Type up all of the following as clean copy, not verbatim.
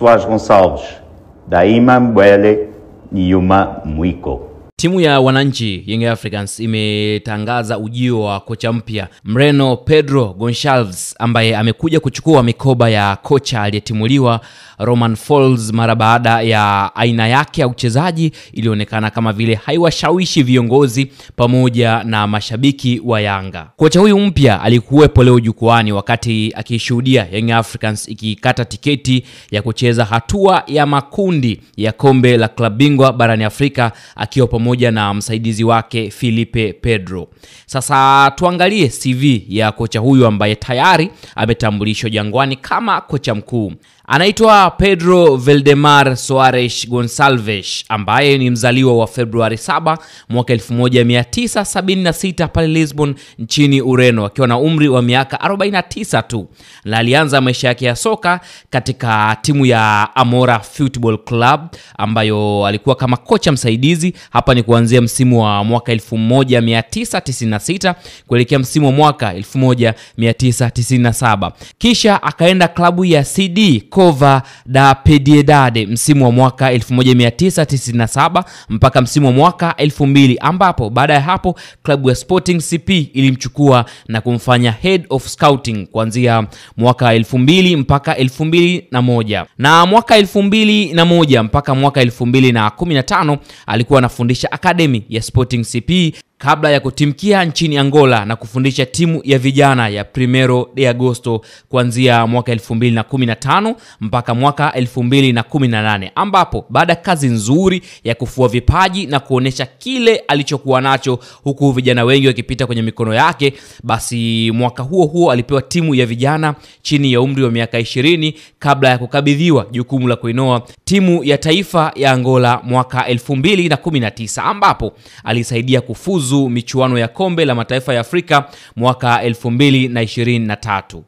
Soares Gonçalves, Daima Mbwele, Nyuma Mwiko. Timu ya wananchi Young Africans imetangaza ujio wa kocha mpya Mreno Pedro Gonçalves, ambaye amekuja kuchukua mikoba ya kocha aliyetimuliwa Romain Folz mara baada ya aina yake ya uchezaji ilionekana kama vile haiwashawishi viongozi pamoja na mashabiki wa Yanga. Kocha huyu mpya alikuwepo leo jukwani wakati akishuhudia Young Africans ikikata tiketi ya kucheza hatua ya makundi ya kombe la klabu bingwa barani Afrika akiwa pamoja na msaidizi wake Filipe Pedro. Sasa tuangalie CV ya kocha huyu ambaye tayari ametambulishwa Jangwani kama kocha mkuu. Anaitwa Pedro Valdemar Soares Gonçalves, ambaye ni mzaliwa wa Februari 7 mwaka 1976 pale Lisbon nchini Ureno, akiwa na umri wa miaka 49 tu. Na alianza maisha yake ya soka katika timu ya Amora Football Club ambayo alikuwa kama kocha msaidizi. Hapa ni kuanzia msimu wa mwaka 1996 kuelekea msimu wa mwaka 1997. Kisha akaenda klabu ya CD Cova da Piedade msimu wa mwaka 1997 mpaka msimu wa mwaka 2000, ambapo baada ya hapo klabu ya Sporting CP ilimchukua na kumfanya head of scouting kuanzia mwaka 2000 mpaka 2001. Na mwaka 2001 mpaka mwaka 2015 alikuwa anafundisha academy ya Sporting CP kabla ya kutimkia nchini Angola na kufundisha timu ya vijana ya Primero de Agosto kuanzia mwaka 2015 mpaka mwaka 2018, ambapo baada kazi nzuri ya kufua vipaji na kuonesha kile alichokuwa nacho huku vijana wengi wakipita kwenye mikono yake, basi mwaka huo alipewa timu ya vijana chini ya umri wa miaka 20 kabla ya kukabidhiwa jukumu la kuinoa timu ya taifa ya Angola mwaka 2019, ambapo alisaidia kufuzu michuano ya kombe la mataifa ya Afrika mwaka 2023.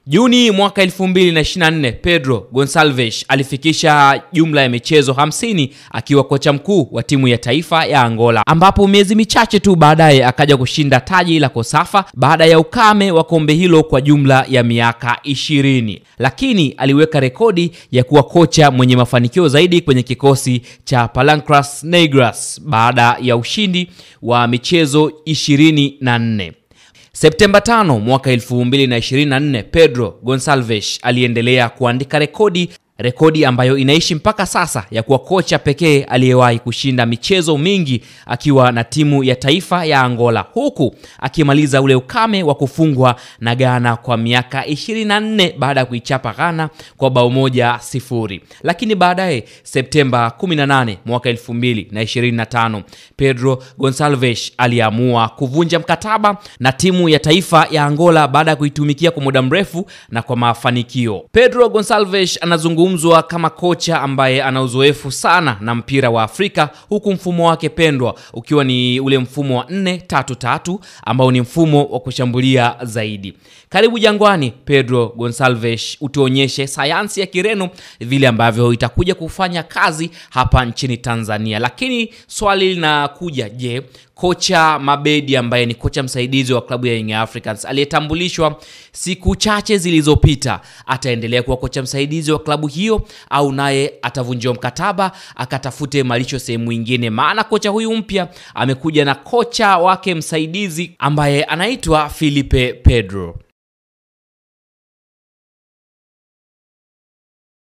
Juni mwaka 2024 Pedro Gonçalves alifikisha jumla ya michezo 50 akiwa kocha mkuu wa timu ya taifa ya Angola, ambapo miezi michache tu baadaye akaja kushinda taji la Kosafa baada ya ukame wa kombe hilo kwa jumla ya miaka 20. Lakini aliweka rekodi ya kuwa kocha mwenye mafanikio zaidi kwenye kikosi cha Palancas Negras baada ya ushindi wa michezo 24. Septemba 5 mwaka 2024 Pedro Gonçalves aliendelea kuandika rekodi ambayo inaishi mpaka sasa ya kuwa kocha pekee aliyewahi kushinda michezo mingi akiwa na timu ya taifa ya Angola, huku akimaliza ule ukame wa kufungwa na Ghana kwa miaka 24 baada ya kuichapa Ghana kwa bao 1-0. Lakini baadaye Septemba 18 mwaka 2025 Pedro Gonçalves aliamua kuvunja mkataba na timu ya taifa ya Angola baada ya kuitumikia kwa muda mrefu na kwa mafanikio. Pedro Gonçalves anazungumzwa kama kocha ambaye ana uzoefu sana na mpira wa Afrika, huku mfumo wake pendwa ukiwa ni ule mfumo wa 4-3-3 ambao ni mfumo wa kushambulia zaidi. Karibu Jangwani Pedro Gonçalves, utuonyeshe sayansi ya Kireno vile ambavyo itakuja kufanya kazi hapa nchini Tanzania. Lakini swali linakuja, je, kocha Mabedi ambaye ni kocha msaidizi wa klabu ya Young Africans aliyetambulishwa siku chache zilizopita ataendelea kuwa kocha msaidizi wa klabu hiyo, au naye atavunjwa mkataba akatafute malisho sehemu nyingine? Maana kocha huyu mpya amekuja na kocha wake msaidizi ambaye anaitwa Filipe Pedro.